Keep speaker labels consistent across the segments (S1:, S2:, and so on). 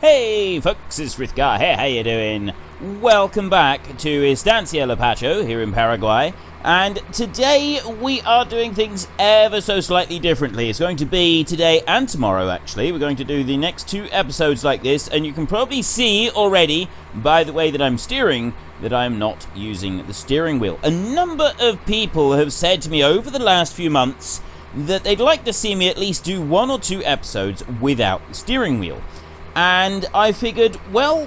S1: Hey folks, it's Frithgar here, how you doing? Welcome back to Estancia Lapacho here in Paraguay, and today we are doing things ever so slightly differently. It's going to be today and tomorrow actually. We're going to do the next 2 episodes like this, and you can probably see already by the way that I'm steering that I'm not using the steering wheel. A number of people have said to me over the last few months that they'd like to see me at least do 1 or 2 episodes without the steering wheel. And I figured, well,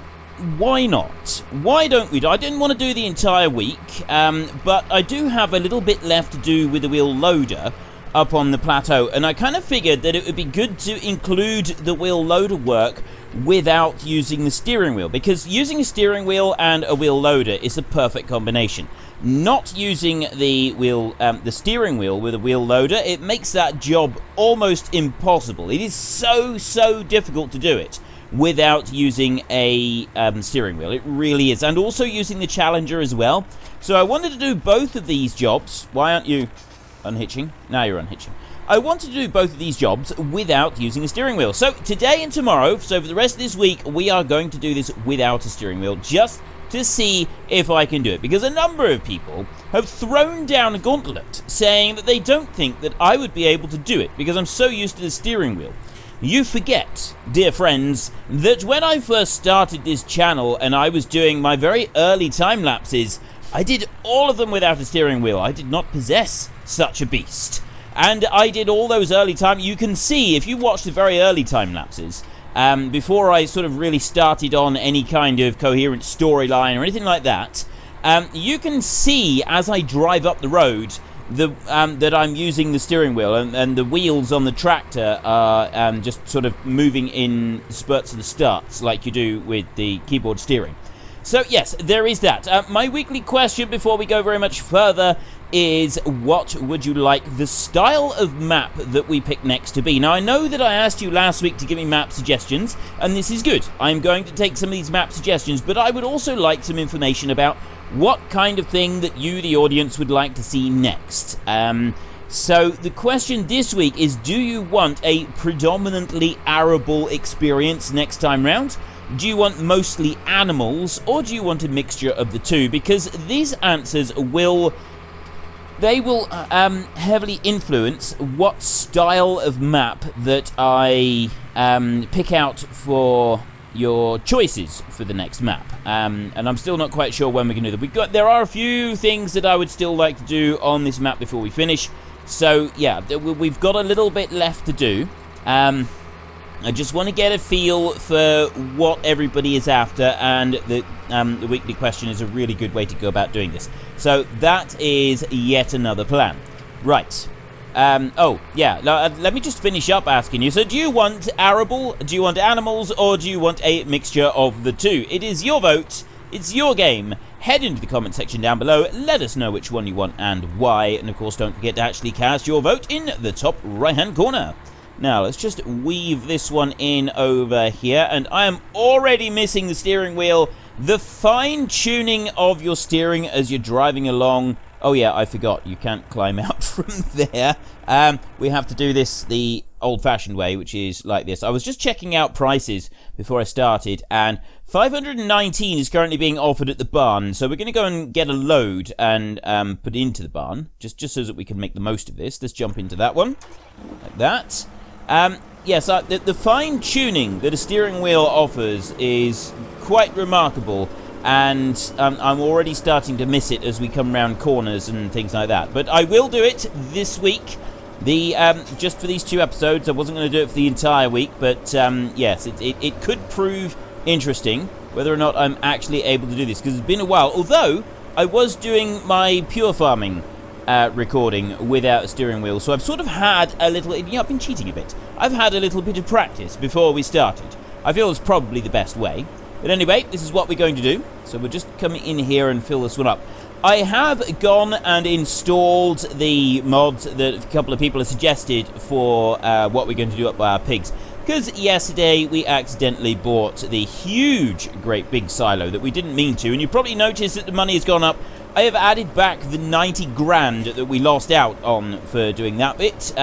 S1: why not? Why don't we? I didn't want to do the entire week, but I do have a little bit left to do with the wheel loader up on the plateau, and I kind of figured that it would be good to include the wheel loader work without using the steering wheel, because using a steering wheel and a wheel loader is a perfect combination. Not using the steering wheel with a wheel loader, it makes that job almost impossible. It is so difficult to do it without using a steering wheel. It really is. And also using the Challenger as well. So I wanted to do both of these jobs. Why aren't you unhitching? Now you're unhitching. I wanted to do both of these jobs without using a steering wheel. So today and tomorrow, so for the rest of this week, we are going to do this without a steering wheel, just to see if I can do it. Because a number of people have thrown down a gauntlet saying that they don't think that I would be able to do it because I'm so used to the steering wheel. You forget, dear friends, that when I first started this channel and I was doing my very early time lapses, I did all of them without a steering wheel. I did not possess such a beast. And I did all those early time. You can see, if you watch the very early time lapses, before I sort of really started on any kind of coherent storyline or anything like that, you can see as I drive up the road that I'm using the steering wheel, and the wheels on the tractor are just sort of moving in spurts of the starts like you do with the keyboard steering. So yes, there is that. My weekly question before we go very much further is, what would you like the style of map that we pick next to be? Now, I know that I asked you last week to give me map suggestions, and this is good. I'm going to take some of these map suggestions, but I would also like some information about what kind of thing that you, the audience, would like to see next. So the question this week is, do you want a predominantly arable experience next time round? Do you want mostly animals, or do you want a mixture of the two? Because these answers will heavily influence what style of map that I pick out for your choices for the next map. And I'm still not quite sure when we can do that. There are a few things that I would still like to do on this map before we finish. So yeah, we've got a little bit left to do. I just want to get a feel for what everybody is after, and the weekly question is a really good way to go about doing this. So that is yet another plan. Right. Oh, yeah, let me just finish up asking you. So do you want arable, do you want animals, or do you want a mixture of the two? It is your vote. It's your game. Head into the comment section down below. Let us know which one you want and why. And, of course, don't forget to actually cast your vote in the top right-hand corner. Now, let's just weave this one in over here. And I am already missing the steering wheel. The fine-tuning of your steering as you're driving along. Oh, yeah, I forgot. You can't climb out from there. We have to do this the old-fashioned way, which is like this. I was just checking out prices before I started, and 519 is currently being offered at the barn. So we're going to go and get a load and put it into the barn, just so that we can make the most of this. Let's jump into that one, like that. Yes, the fine-tuning that a steering wheel offers is quite remarkable, and I'm already starting to miss it as we come round corners and things like that. But I will do it this week. Just for these 2 episodes. I wasn't going to do it for the entire week, but yes, it could prove interesting whether or not I'm actually able to do this, because it's been a while. Although I was doing my pure farming recording without a steering wheel, so I've sort of had a little. Yeah, I've been cheating a bit. I've had a little bit of practice before we started. I feel it's probably the best way. But anyway, this is what we're going to do. So we're just coming in here and fill this one up. I have gone and installed the mods that a couple of people have suggested for what we're going to do up by our pigs. Because yesterday we accidentally bought the huge, great big silo that we didn't mean to. And you probably noticed that the money has gone up. I have added back the 90 grand that we lost out on for doing that bit,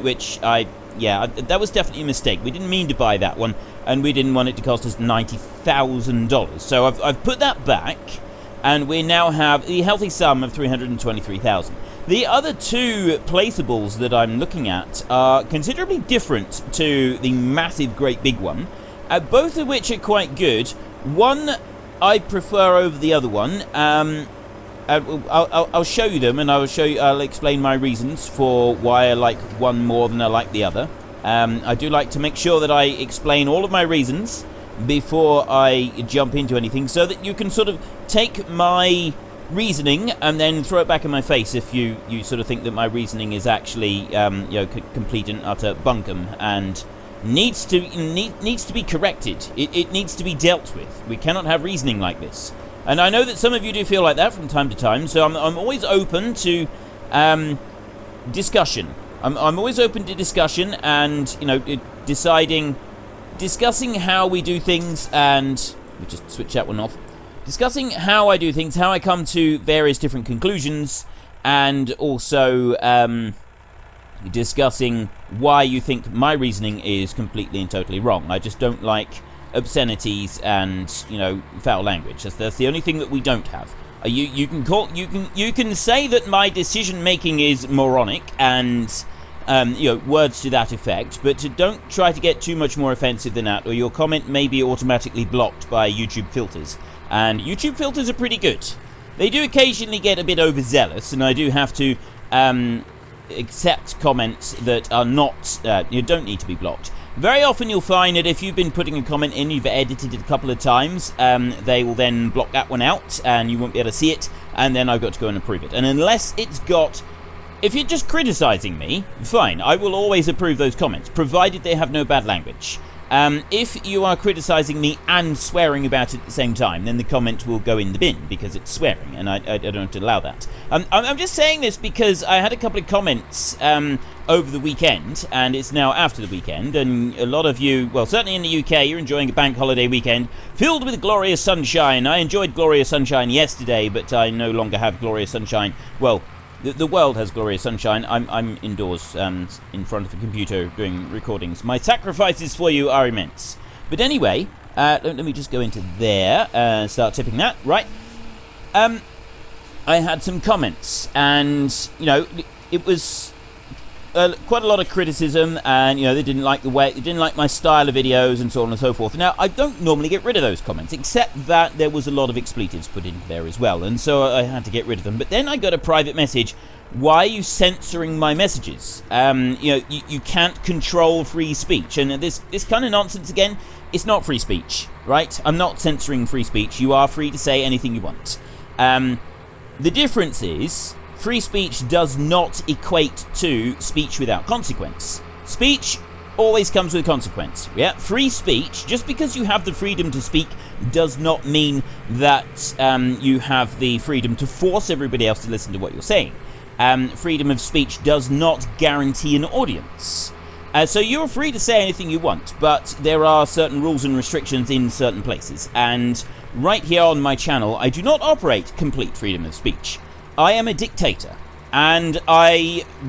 S1: which I yeah, that was definitely a mistake. We didn't mean to buy that one, and we didn't want it to cost us $90,000. So I've put that back, and we now have the healthy sum of $323,000. The other two placeables that I'm looking at are considerably different to the massive, great big one, both of which are quite good. One I prefer over the other one. I'll show you them, and I'll explain my reasons for why I like one more than I like the other. I do like to make sure that I explain all of my reasons before I jump into anything, so that you can sort of take my reasoning and then throw it back in my face if you sort of think that my reasoning is actually complete and utter bunkum and needs to be corrected. It needs to be dealt with. We cannot have reasoning like this. And I know that some of you do feel like that from time to time, so I'm always open to discussion. I'm always open to discussion and, you know, discussing how we do things, and we just switch that one off. Discussing how I do things, how I come to various different conclusions, and also discussing why you think my reasoning is completely and totally wrong. I just don't like obscenities and, you know, foul language. That's the only thing that we don't have. You can say that my decision making is moronic and words to that effect, but don't try to get too much more offensive than that, or your comment may be automatically blocked by YouTube filters. And YouTube filters are pretty good. They do occasionally get a bit overzealous, and I do have to accept comments that are not, you don't need to be blocked. Very often you'll find that if you've been putting a comment in, you've edited it a couple of times, they will then block that one out, and you won't be able to see it, and then I've got to go and approve it. And unless it's got... If you're just criticizing me, fine, I will always approve those comments, provided they have no bad language. If you are criticizing me and swearing about it at the same time, then the comment will go in the bin, because it's swearing, and I don't allow that. I'm just saying this because I had a couple of comments over the weekend, and it's now after the weekend, and a lot of you, well, certainly in the UK, you're enjoying a bank holiday weekend filled with glorious sunshine. I enjoyed glorious sunshine yesterday, but I no longer have glorious sunshine. Well, the world has glorious sunshine. I'm indoors in front of a computer doing recordings. My sacrifices for you are immense. But anyway, let me just go into there and start tipping that. Right. I had some comments, and, you know, it was quite a lot of criticism, and, you know, they didn't like my style of videos and so on and so forth. Now, I don't normally get rid of those comments, except that there was a lot of expletives put in there as well, and so I had to get rid of them. But then I got a private message: why are you censoring my messages? You can't control free speech. And this kind of nonsense again, it's not free speech, right? I'm not censoring free speech. You are free to say anything you want. The difference is, free speech does not equate to speech without consequence. Speech always comes with consequence. Yeah, free speech, just because you have the freedom to speak, does not mean that you have the freedom to force everybody else to listen to what you're saying. Freedom of speech does not guarantee an audience. So you're free to say anything you want, but there are certain rules and restrictions in certain places. And right here on my channel, I do not operate complete freedom of speech. I am a dictator, and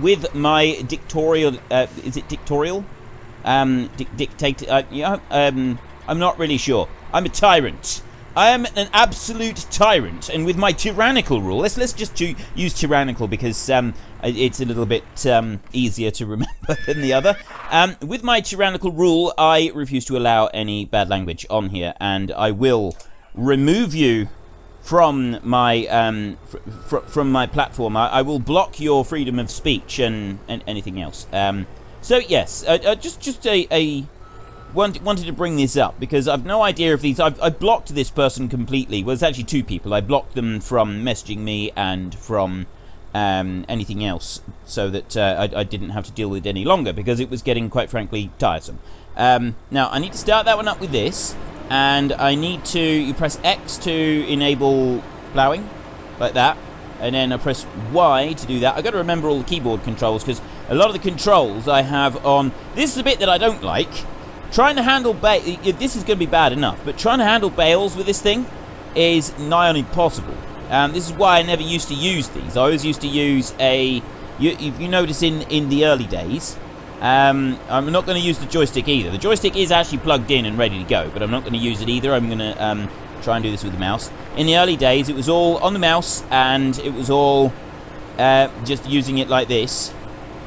S1: with my dictatorial, is it dictatorial? Dictator, I'm not really sure. I'm a tyrant. I am an absolute tyrant, and with my tyrannical rule, let's just use tyrannical, because it's a little bit easier to remember than the other. With my tyrannical rule, I refuse to allow any bad language on here, and I will remove you from my from my platform. I will block your freedom of speech and anything else. So yes, wanted to bring this up because I've no idea if these. I've blocked this person completely. Well, it's actually two people. I blocked them from messaging me and from anything else, so that I didn't have to deal with it any longer, because it was getting, quite frankly, tiresome. Now I need to start that one up with this. And I need to, you press X to enable plowing, like that, and then I press Y to do that. I've got to remember all the keyboard controls, because a lot of the controls I have on, this is the bit that I don't like, trying to handle, this is going to be bad enough, but trying to handle bales with this thing is nigh on impossible. This is why I never used to use these. I always used to use if you notice in the early days, I'm not going to use the joystick either. The joystick is actually plugged in and ready to go, but I'm not going to use it either. I'm going to try and do this with the mouse. In the early days, it was all on the mouse, and it was all just using it like this.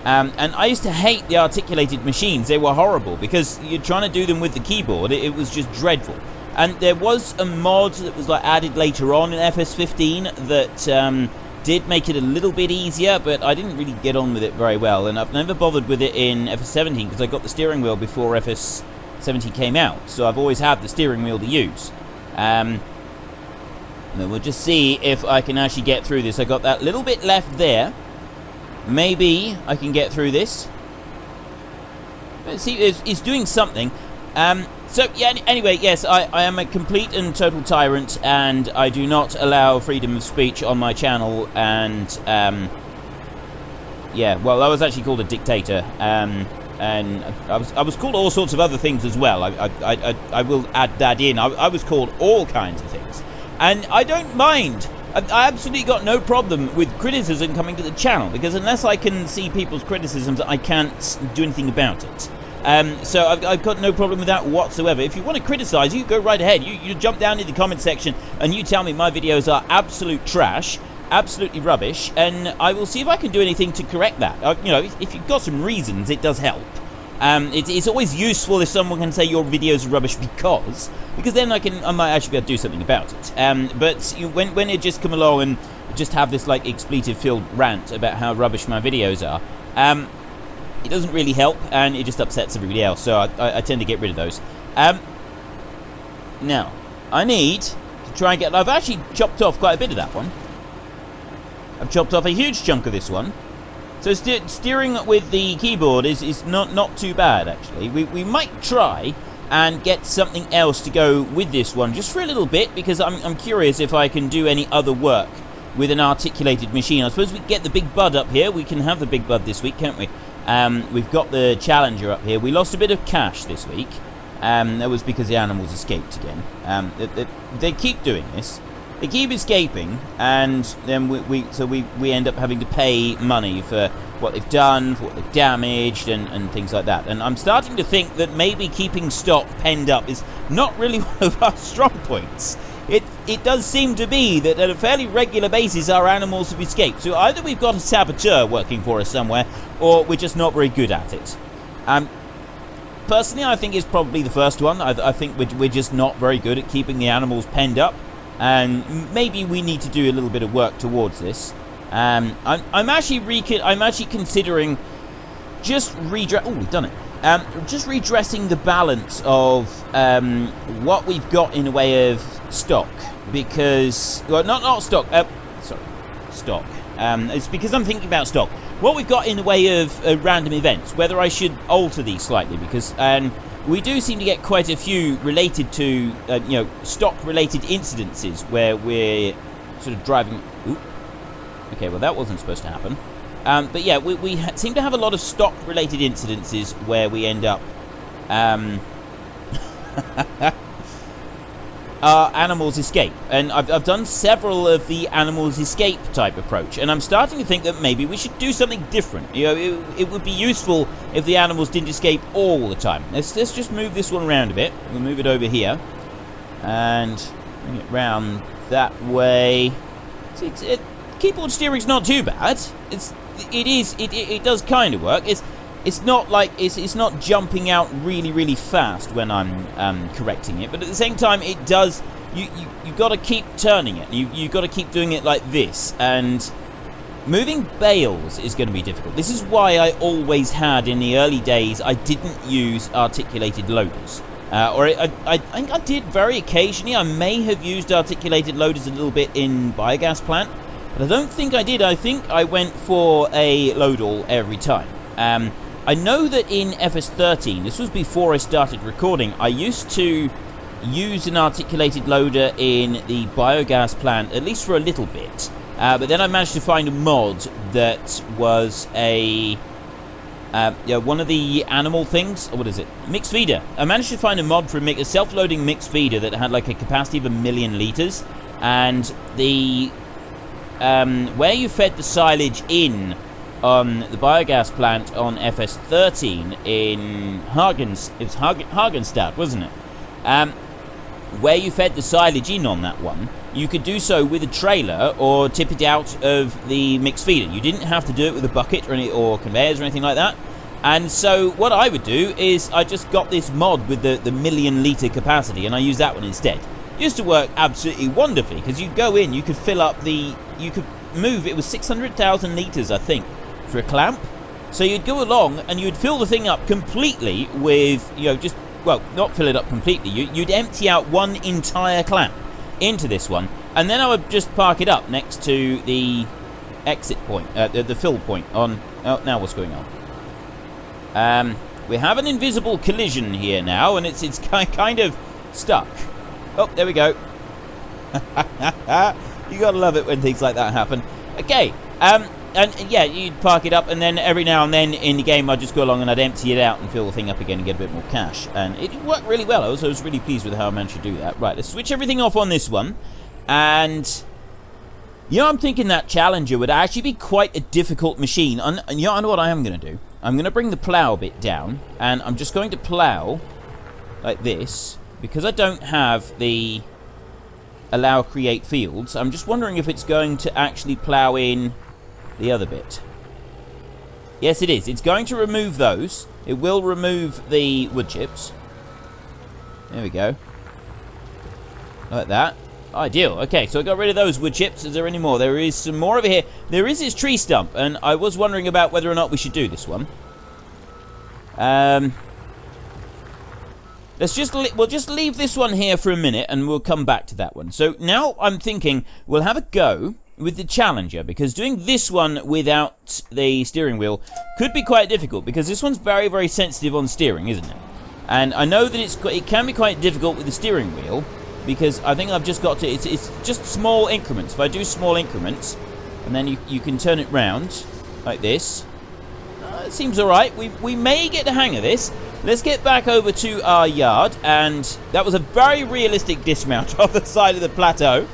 S1: And I used to hate the articulated machines. They were horrible because you're trying to do them with the keyboard. It was just dreadful. And there was a mod that was like added later on in FS15 that did make it a little bit easier, but I didn't really get on with it very well. And I've never bothered with it in FS17 because I got the steering wheel before FS17 came out. So I've always had the steering wheel to use. And we'll just see if I can actually get through this. I got that little bit left there. Maybe I can get through this. Let's see, it's doing something. So, yeah, anyway, yes, I am a complete and total tyrant, and I do not allow freedom of speech on my channel, and, yeah, well, I was actually called a dictator, and I was called all sorts of other things as well. I will add that in. I was called all kinds of things, and I don't mind. I absolutely got no problem with criticism coming to the channel, because unless I can see people's criticisms, I can't do anything about it. So I've got no problem with that whatsoever. If you want to criticize, you go right ahead. You jump down in the comment section and you tell me my videos are absolute trash, absolutely rubbish, and I will see if I can do anything to correct that. You know, if you've got some reasons, it does help. It's always useful if someone can say your videos are rubbish because then I might actually be able to do something about it. But when it just come along and just have this like expletive-filled rant about how rubbish my videos are, it doesn't really help, and it just upsets everybody else. So I tend to get rid of those. Now I need to try and get. I've actually chopped off quite a bit of that one. I've chopped off a huge chunk of this one. So steering with the keyboard is not too bad, actually. We might try and get something else to go with this one, just for a little bit, because I'm curious if I can do any other work with an articulated machine. I suppose we get the Big Bud up here. We can have the Big Bud this week, can't we? We've got the Challenger up here. We lost a bit of cash this week. That was because the animals escaped again. They keep doing this. They keep escaping, and then we end up having to pay money for what they've done, for what they've damaged, and things like that. And I'm starting to think that maybe keeping stock penned up is not really one of our strong points. It does seem to be that at a fairly regular basis our animals have escaped. So either we've got a saboteur working for us somewhere, or we're just not very good at it. Personally, I think it's probably the first one. I think we're just not very good at keeping the animals penned up. And maybe we need to do a little bit of work towards this. I'm actually considering just we've done it. Just redressing the balance of what we've got in the way of stock, because not stock. Sorry, stock. It's because I'm thinking about stock. What we've got in the way of random events. Whether I should alter these slightly, because we do seem to get quite a few related to, stock-related incidences where we're sort of driving. Ooh. Okay, well that wasn't supposed to happen. But yeah, we seem to have a lot of stock-related incidences where we end up our animals escape, and I've done several of the animals escape type approach, and I'm starting to think that maybe we should do something different. You know, it would be useful if the animals didn't escape all the time. Let's just move this one around a bit. We'll move it over here and bring it round that way. See, keyboard steering's not too bad. It does kind of work. It's not like it's not jumping out really fast when I'm correcting it, but at the same time it does. You got to keep turning it. You got to keep doing it like this, and moving bales is going to be difficult. This is why I always had in the early days I didn't use articulated loaders, or I think I did very occasionally. I may have used articulated loaders a little bit in biogas plant, but I don't think I did. I think I went for a load all every time. I know that in FS13, this was before I started recording, I used to use an articulated loader in the biogas plant, at least for a little bit. But then I managed to find a mod that was a one of the animal things. What is it? Mixed feeder. I managed to find a mod for a self-loading mixed feeder that had like a capacity of 1 million litres, and the where you fed the silage in on the biogas plant on FS13 in Hagenstadt, wasn't it? Where you fed the silage in on that one, you could do so with a trailer or tip it out of the mixed feeder. You didn't have to do it with a bucket or conveyors or anything like that. And so what I would do is I just got this mod with the million-litre capacity, and I used that one instead. It used to work absolutely wonderfully, because you'd go in, you could fill up you could move, it was 600,000 litres, I think, for a clamp. So you'd go along and you'd fill the thing up completely with, well, not fill it up completely, you'd empty out one entire clamp into this one, and then I would just park it up next to the exit point, the fill point on, oh, now what's going on? We have an invisible collision here now, and it's kind of stuck. Oh, there we go. You gotta love it when things like that happen. Okay, and yeah, you'd park it up, and then every now and then in the game I'd just go along and I'd empty it out and fill the thing up again and get a bit more cash. And it worked really well. I was really pleased with how I managed to do that. Right, let's switch everything off on this one. And I'm thinking that Challenger would actually be quite a difficult machine. And I know what I am going to do. I'm going to bring the plow bit down, and I'm just going to plow like this, because I don't have the allow create fields. I'm just wondering if it's going to actually plow in the other bit. Yes, it is. It's going to remove those. It will remove the wood chips. There we go. Like that. Ideal. Okay, so I got rid of those wood chips. Is there any more? There is some more over here. There is this tree stump, and I was wondering about whether or not we should do this one. We'll just leave this one here for a minute, and we'll come back to that one. So now I'm thinking we'll have a go with the Challenger, because doing this one without the steering wheel could be quite difficult, because this one's very, very sensitive on steering, isn't it? And I know that it can be quite difficult with the steering wheel, because I think I've just got to, it's just small increments. If I do small increments, and then you can turn it round like this, it seems alright. We may get the hang of this. Let's get back over to our yard, and that was a very realistic dismount off the side of the plateau.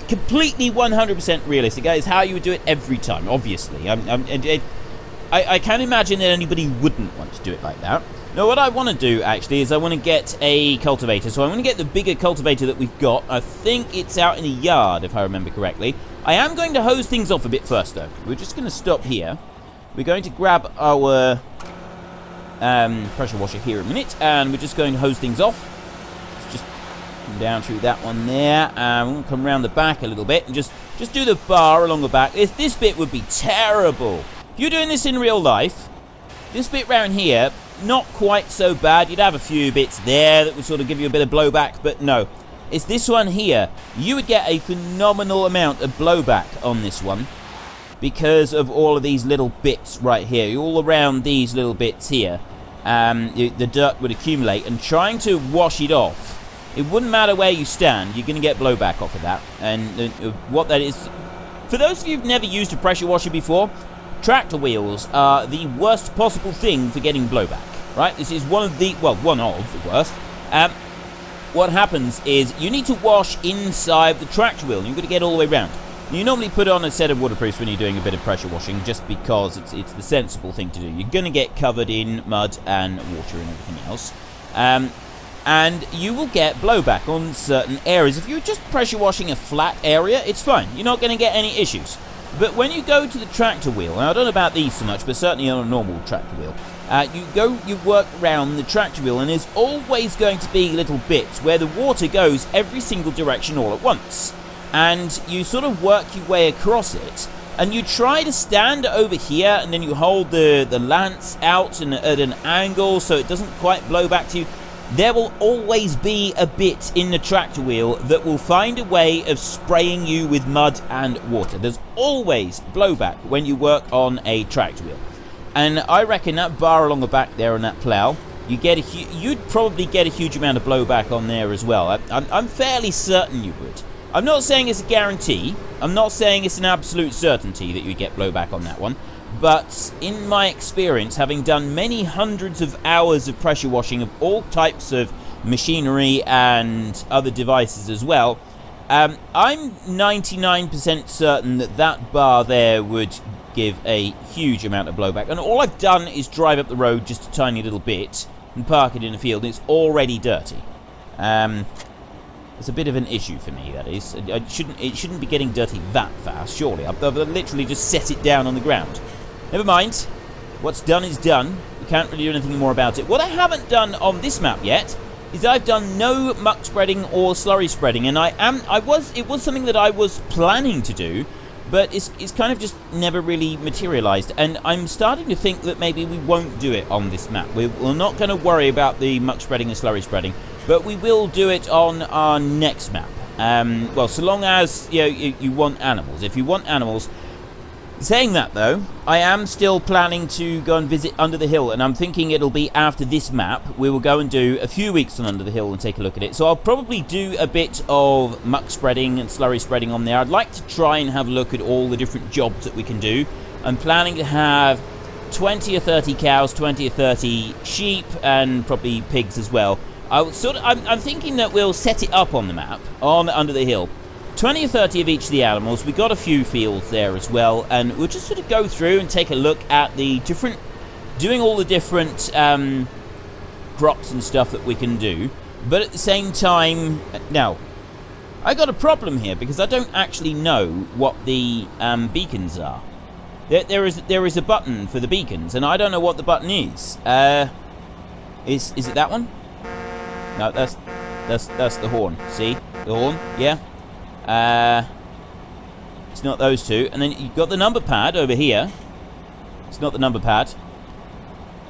S1: Completely 100% realistic. That is how you would do it every time, obviously. I can't imagine that anybody wouldn't want to do it like that. Now, what I want to do, actually, is I want to get a cultivator. So I want to get the bigger cultivator that we've got. I think it's out in the yard, if I remember correctly. I am going to hose things off a bit first, though. We're just going to stop here. We're going to grab our pressure washer here a minute, and we're just going to hose things off. Let's just come down through that one there, and we'll come around the back a little bit, and just do the bar along the back. This bit would be terrible. If you're doing this in real life, this bit round here, not quite so bad. You'd have a few bits there that would sort of give you a bit of blowback, but no. It's this one here. You would get a phenomenal amount of blowback on this one because of all of these little bits right here. All around these little bits here, the dirt would accumulate, and trying to wash it off, it wouldn't matter where you stand, you're going to get blowback off of that. And what that is, for those of you who've never used a pressure washer before, tractor wheels are the worst possible thing for getting blowback, right? This is one of the worst. What happens is you need to wash inside the tractor wheel, and you've got to get all the way around. You normally put on a set of waterproofs when you're doing a bit of pressure washing, just because it's the sensible thing to do. You're going to get covered in mud and water and everything else. And you will get blowback on certain areas. If you're just pressure washing a flat area, it's fine. You're not going to get any issues. But when you go to the tractor wheel, and I don't know about these so much, but certainly on a normal tractor wheel, you work around the tractor wheel, and there's always going to be little bits where the water goes every single direction all at once. And you sort of work your way across it, and you try to stand over here, and then you hold the lance out at an angle so it doesn't quite blow back to you. There will always be a bit in the tractor wheel that will find a way of spraying you with mud and water. There's always blowback when you work on a tractor wheel. And I reckon that bar along the back there on that plow, you'd probably get a huge amount of blowback on there as well. I'm fairly certain you would. I'm not saying it's a guarantee. I'm not saying it's an absolute certainty that you get blowback on that one. But in my experience, having done many hundreds of hours of pressure washing of all types of machinery and other devices as well, I'm 99% certain that that bar there would give a huge amount of blowback. And all I've done is drive up the road just a tiny little bit and park it in a field, and it's already dirty. It's a bit of an issue for me, that is. It shouldn't be getting dirty that fast, surely. I've literally just set it down on the ground. Never mind. What's done is done. We can't really do anything more about it. What I haven't done on this map yet is I've done no muck spreading or slurry spreading, and it was something that I was planning to do, but it's kind of just never really materialized, and I'm starting to think that maybe we won't do it on this map. We're not going to worry about the muck spreading and slurry spreading, but we will do it on our next map. Well, so long as you want animals. If you want animals. Saying that, though, I am still planning to go and visit Under the Hill, and I'm thinking it'll be after this map. We will go and do a few weeks on Under the Hill and take a look at it. So I'll probably do a bit of muck spreading and slurry spreading on there. I'd like to try and have a look at all the different jobs that we can do. I'm planning to have 20 or 30 cows, 20 or 30 sheep, and probably pigs as well. I'm thinking that we'll set it up on the map, on Under the Hill. 20 or 30 of each of the animals. We got a few fields there as well, and we'll just sort of go through and take a look at the different, doing all the different crops and stuff that we can do. But at the same time, now, I got a problem here because I don't actually know what the beacons are. There is a button for the beacons, and I don't know what the button is. Is it that one? No, that's the horn. See the horn? Yeah. It's not those two. And then you've got the number pad over here. It's not the number pad.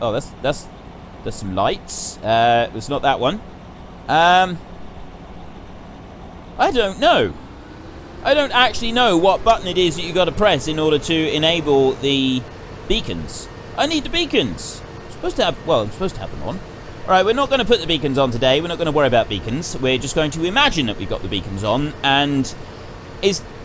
S1: Oh, that's some lights. It's not that one. I don't know. I don't actually know what button it is that you got to press in order to enable the beacons. I need the beacons. I'm supposed to have them on. Alright, we're not going to put the beacons on today. We're not going to worry about beacons. We're just going to imagine that we've got the beacons on. And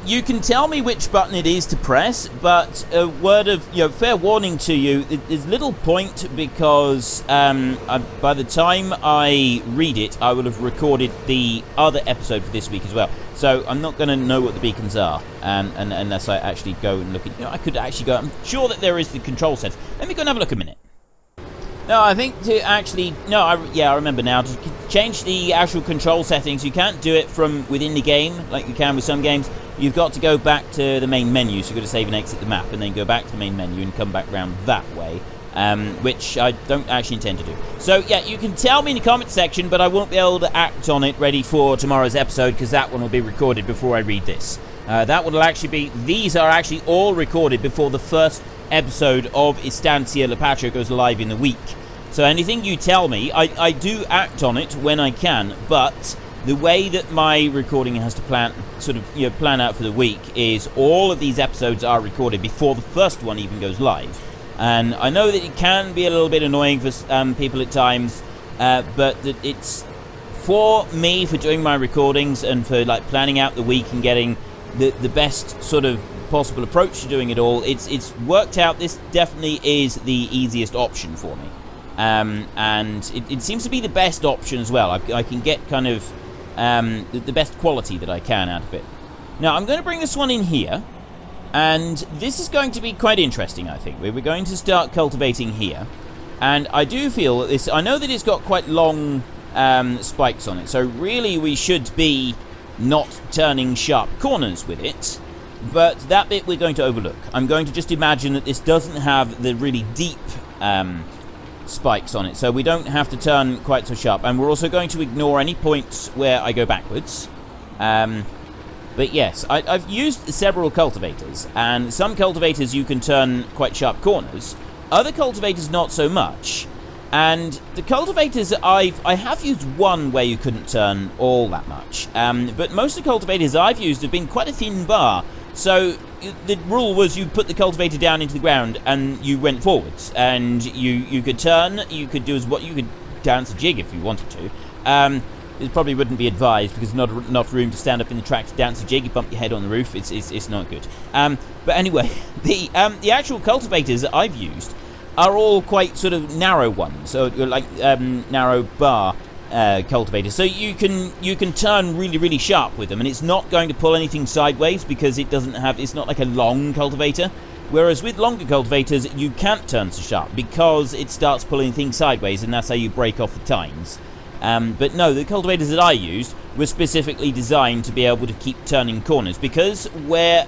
S1: you can tell me which button it is to press, but a word of fair warning to you, there's little point because by the time I read it, I will have recorded the other episode for this week as well. So I'm not going to know what the beacons are unless I actually go and look at... I could actually go... I'm sure that there is the control set. Let me go and have a look a minute. No, I think to actually... No, I remember now. To change the actual control settings, you can't do it from within the game like you can with some games. You've got to go back to the main menu. So you've got to save and exit the map and then go back to the main menu and come back round that way. Which I don't actually intend to do. So, yeah, you can tell me in the comment section, but I won't be able to act on it ready for tomorrow's episode because that one will be recorded before I read this. That one will actually be... These are actually all recorded before the first episode of Estancia Lapacho goes live in the week. So anything you tell me, I do act on it when I can, but the way that my recording has to plan out for the week is all of these episodes are recorded before the first one even goes live. And I know that it can be a little bit annoying for people at times, but it's for me, for doing my recordings and for planning out the week and getting the best sort of possible approach to doing it all, it's worked out. This definitely is the easiest option for me. And it seems to be the best option as well. I can get kind of the best quality that I can out of it. Now, I'm going to bring this one in here, and this is going to be quite interesting, I think. We're going to start cultivating here, and I do feel that this... I know that it's got quite long spikes on it, so really we should be not turning sharp corners with it, but that bit we're going to overlook. I'm going to just imagine that this doesn't have the really deep... spikes on it, so we don't have to turn quite so sharp, and we're also going to ignore any points where I go backwards. But yes, I've used several cultivators, and some cultivators you can turn quite sharp corners, other cultivators not so much, and the cultivators I have used one where you couldn't turn all that much, but most of the cultivators I've used have been quite a thin bar. So the rule was you put the cultivator down into the ground and you went forwards, and you could turn, you could do what you could dance a jig if you wanted to. It probably wouldn't be advised because there's not enough room to stand up in the track to dance a jig. You bump your head on the roof. It's not good. But anyway, the actual cultivators that I've used are all quite sort of narrow ones, so like narrow bar cultivators, so you can turn really sharp with them, and it's not going to pull anything sideways because it doesn't have, it's not like a long cultivator. Whereas with longer cultivators, you can't turn so sharp because it starts pulling things sideways, and that's how you break off the tines. But no, the cultivators that I used were specifically designed to be able to keep turning corners, because where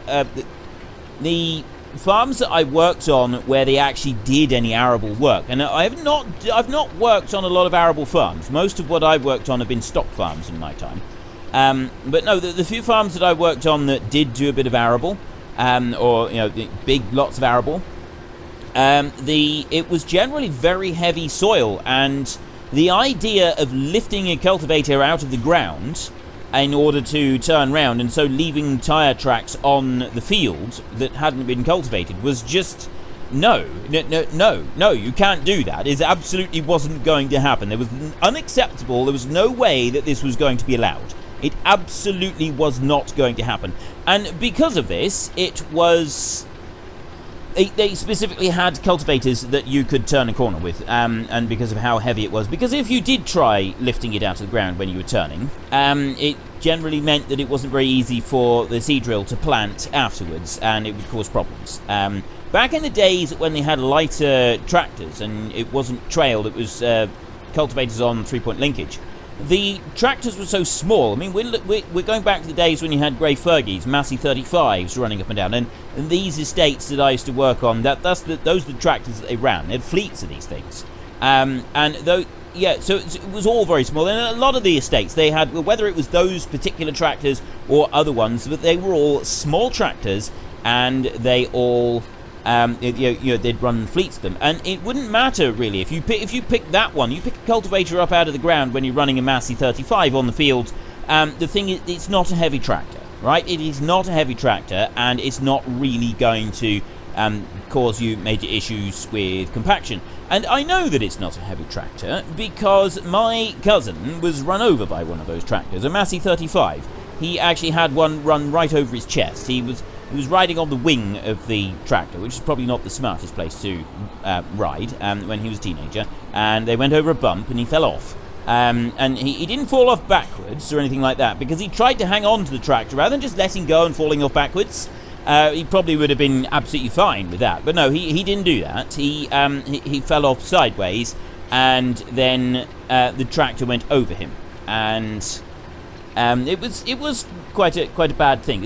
S1: the farms that I worked on where they actually did any arable work, and I've not worked on a lot of arable farms. Most of what I've worked on have been stock farms in my time. But no, the few farms that I worked on that did do a bit of arable, or big lots of arable, it was generally very heavy soil, and the idea of lifting a cultivator out of the ground in order to turn round and so leaving tyre tracks on the field that hadn't been cultivated was just no, you can't do that. It absolutely wasn't going to happen. It was unacceptable. There was no way that this was going to be allowed. It absolutely was not going to happen. And because of this, it was... They specifically had cultivators that you could turn a corner with, and because of how heavy it was. Because if you did try lifting it out of the ground when you were turning, it generally meant that it wasn't very easy for the seed drill to plant afterwards, and it would cause problems. Back in the days when they had lighter tractors, and it wasn't trailed, it was cultivators on 3-point linkage, the tractors were so small. I mean, we're going back to the days when you had grey Fergies, Massey 35s running up and down, and these estates that I used to work on, those are the tractors that they ran. They had fleets of these things, so it was all very small. And a lot of the estates they had, whether it was those particular tractors or other ones, but they were all small tractors, and they all they'd run fleets of them, and it wouldn't matter really if you pick that one. You pick a cultivator up out of the ground when you're running a Massey 35 on the field. The thing is, it's not a heavy tractor, right? It is not a heavy tractor, and it's not really going to cause you major issues with compaction. And I know that it's not a heavy tractor because my cousin was run over by one of those tractors, a Massey 35. He actually had one run right over his chest. He was riding on the wing of the tractor, which is probably not the smartest place to ride when he was a teenager. And they went over a bump, and he fell off. And he didn't fall off backwards or anything like that, because he tried to hang on to the tractor rather than just letting go and falling off backwards. He probably would have been absolutely fine with that. But no, he didn't do that. He fell off sideways, and then the tractor went over him. And it was quite a bad thing.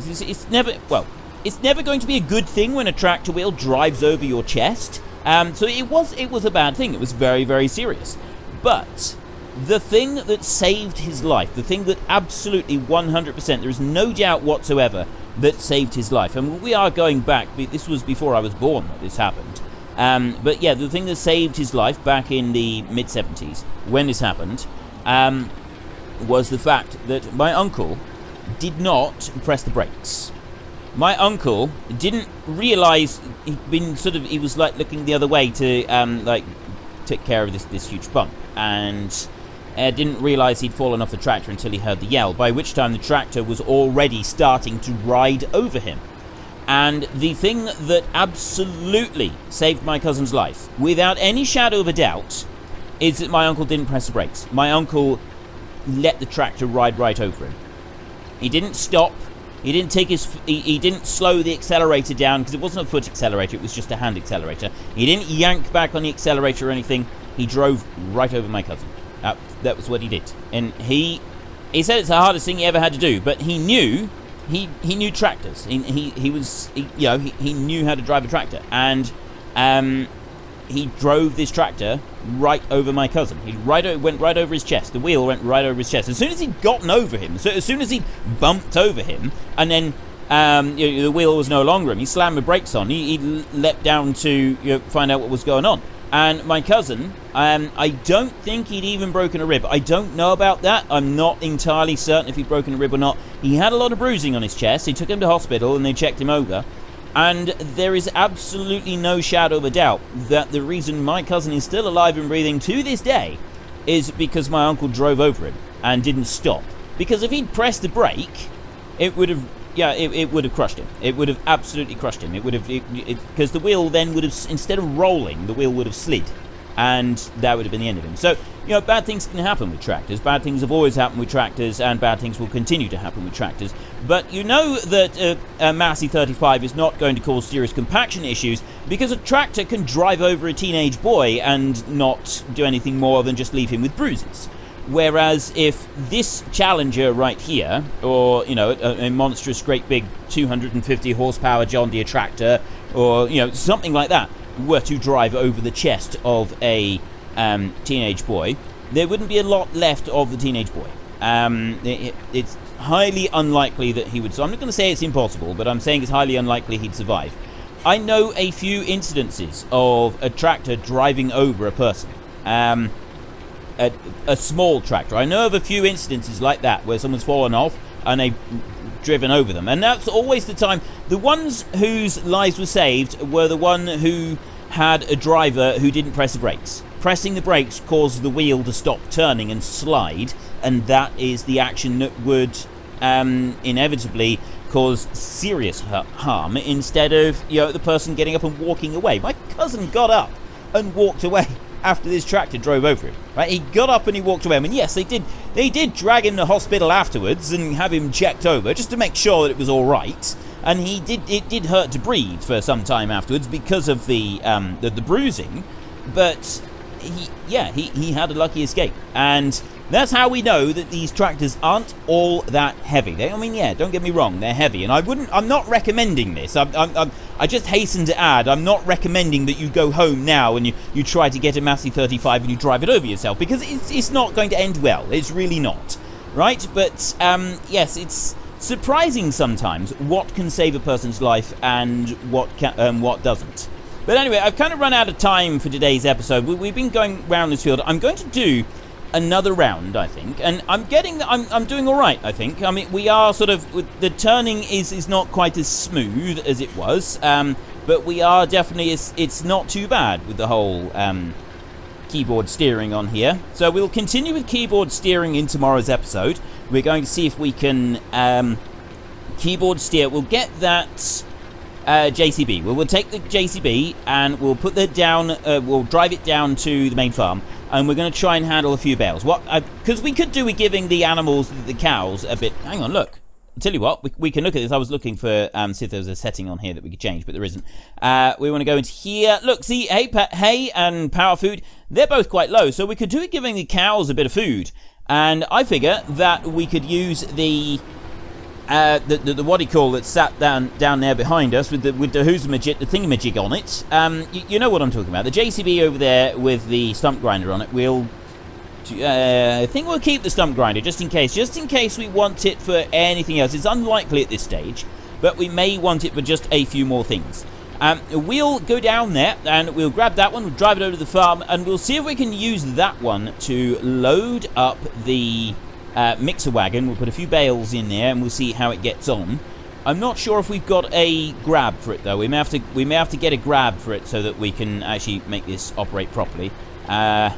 S1: It's never going to be a good thing when a tractor wheel drives over your chest. So it was a bad thing. It was very, very serious. But the thing that saved his life, the thing that absolutely 100%, there is no doubt whatsoever that saved his life. And we are going back. This was before I was born that this happened. But yeah, the thing that saved his life back in the mid-70s when this happened was the fact that my uncle did not press the brakes. My uncle didn't realise he was like looking the other way to take care of this huge bump, and didn't realise he'd fallen off the tractor until he heard the yell, by which time the tractor was already starting to ride over him. And the thing that absolutely saved my cousin's life, without any shadow of a doubt, is that my uncle didn't press the brakes. My uncle let the tractor ride right over him. He didn't stop. He didn't he didn't slow the accelerator down, because it wasn't a foot accelerator, it was just a hand accelerator. He didn't yank back on the accelerator or anything. He drove right over my cousin. That was what he did. And he said it's the hardest thing he ever had to do, but he knew tractors. He knew how to drive a tractor, and he drove this tractor right over my cousin. Went right over his chest. The wheel went right over his chest. As soon as he'd gotten over him, so as soon as he bumped over him, and then the wheel was no longer him, he slammed the brakes on. He leapt down to find out what was going on. And my cousin, I don't think he'd even broken a rib. I don't know about that. I'm not entirely certain if he'd broken a rib or not. He had a lot of bruising on his chest. They took him to hospital and they checked him over. And there is absolutely no shadow of a doubt that the reason my cousin is still alive and breathing to this day is because my uncle drove over him and didn't stop. Because if he'd pressed the brake, it would have... it would have crushed him. It would have absolutely crushed him. It would have... Because the wheel then would have... Instead of rolling, the wheel would have slid. and that would have been the end of him. So, you know, bad things can happen with tractors. Bad things have always happened with tractors, and bad things will continue to happen with tractors. But you know that a Massey 35 is not going to cause serious compaction issues, because a tractor can drive over a teenage boy and not do anything more than just leave him with bruises. Whereas if this Challenger right here, or, you know, a monstrous great big 250 horsepower John Deere tractor, or, you know, something like that, were to drive over the chest of a teenage boy, there wouldn't be a lot left of the teenage boy. It's highly unlikely that he would. So I'm not going to say it's impossible, but I'm saying it's highly unlikely he'd survive. I know a few incidences of a tractor driving over a person. A small tractor. I know of a few incidences like that where someone's fallen off and they've driven over them, and that's always the time. The ones whose lives were saved were the one who had a driver who didn't press the brakes. Pressing the brakes caused the wheel to stop turning and slide, and that is the action that would inevitably cause serious harm, instead of, you know, the person getting up and walking away. My cousin got up and walked away after this tractor drove over him. Right? He got up and he walked away. I mean, yes, they did drag him to hospital afterwards and have him checked over just to make sure that it was all right. And it did hurt to breathe for some time afterwards because of the bruising. But he had a lucky escape, and that's how we know that these tractors aren't all that heavy. I mean, yeah, don't get me wrong, they're heavy, and I'm not recommending this. I just hasten to add, I'm not recommending that you go home now and you try to get a Massey 35 and you drive it over yourself, because it's not going to end well. It's really not, right? But yes, it's surprising sometimes what can save a person's life and what doesn't. But anyway, I've kind of run out of time for today's episode. We've been going around this field. I'm going to do another round, I think, and I'm doing all right, I think. I mean, we are sort of, the turning is not quite as smooth as it was, but we are definitely, it's not too bad with the whole keyboard steering on here. So we'll continue with keyboard steering in tomorrow's episode. We're going to see if we can keyboard steer. We'll get that JCB. We'll take the JCB and we'll put that down. We'll drive it down to the main farm, and we're going to try and handle a few bales. Because we could do with giving the animals, the cows, a bit. Hang on, look. I'll tell you what. We can look at this. I was looking for see if there was a setting on here that we could change, but there isn't. We want to go into here. Look, see, hay and power food. They're both quite low, so we could do with giving the cows a bit of food. And I figure that we could use the what do you call it, sat down there behind us with the who's-a-majig, the thingamajig on it. You know what I'm talking about. The JCB over there with the stump grinder on it. I think we'll keep the stump grinder just in case we want it for anything else. It's unlikely at this stage, but we may want it for just a few more things. We'll go down there and we'll grab that one, we'll drive it over to the farm, and we'll see if we can use that one to load up the mixer wagon. We'll put a few bales in there and we'll see how it gets on. I'm not sure if we've got a grab for it though. We may have to get a grab for it so that we can actually make this operate properly. I'm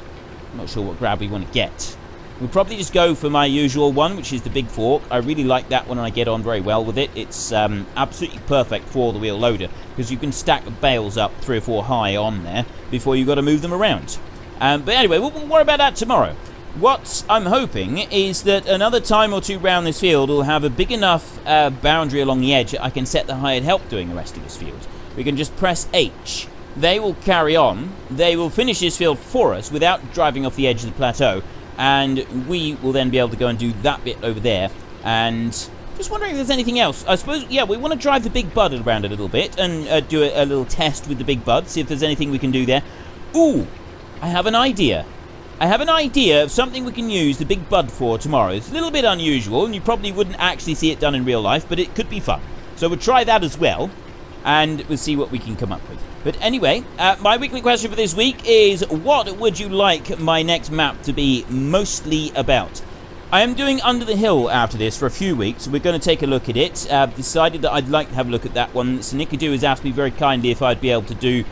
S1: not sure what grab we want to get. We'll probably just go for my usual one, which is the big fork. I really like that one and I get on very well with it. It's absolutely perfect for the wheel loader, because you can stack the bales up 3 or 4 high on there before you've got to move them around. But anyway, we'll worry about that tomorrow. What I'm hoping is that another time or two round this field will have a big enough boundary along the edge that I can set the hired help doing the rest of this field. We can just press H. They will carry on. They will finish this field for us without driving off the edge of the plateau. And we will then be able to go and do that bit over there. And just wondering if there's anything else. I suppose, yeah, we want to drive the big bud around a little bit and do a little test with the big bud, see if there's anything we can do there. Ooh, I have an idea. I have an idea of something we can use the big bud for tomorrow. It's a little bit unusual, and you probably wouldn't actually see it done in real life, but it could be fun. So we'll try that as well, and we'll see what we can come up with. But anyway, my weekly question for this week is, what would you like my next map to be mostly about? I am doing Under the Hill after this for a few weeks. We're going to take a look at it. I've decided that I'd like to have a look at that one. So Nickadoo has asked me very kindly if I'd be able to do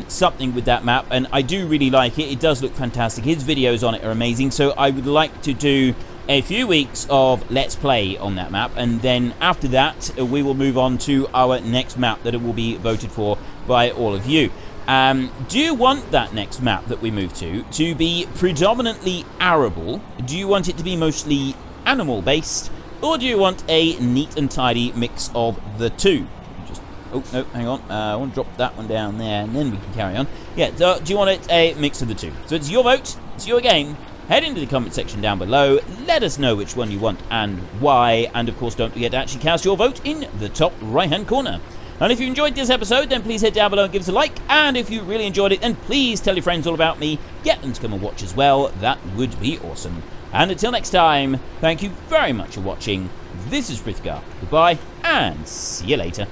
S1: something with that map, and I do really like it. It does look fantastic. His videos on it are amazing, so I would like to do a few weeks of Let's Play on that map, and then after that we will move on to our next map that it will be voted for by all of you. Do you want that next map that we move to be predominantly arable? Do you want it to be mostly animal-based? Or do you want a neat and tidy mix of the two? Just, oh, no, hang on. I want to drop that one down there, and then we can carry on. Yeah, do you want it a mix of the two? So it's your vote. It's your game. Head into the comment section down below. Let us know which one you want and why. And, of course, don't forget to actually cast your vote in the top right-hand corner. And if you enjoyed this episode, then please head down below and give us a like. And if you really enjoyed it, then please tell your friends all about me. Get them to come and watch as well. That would be awesome. And until next time, thank you very much for watching. This is Frithgar. Goodbye, and see you later.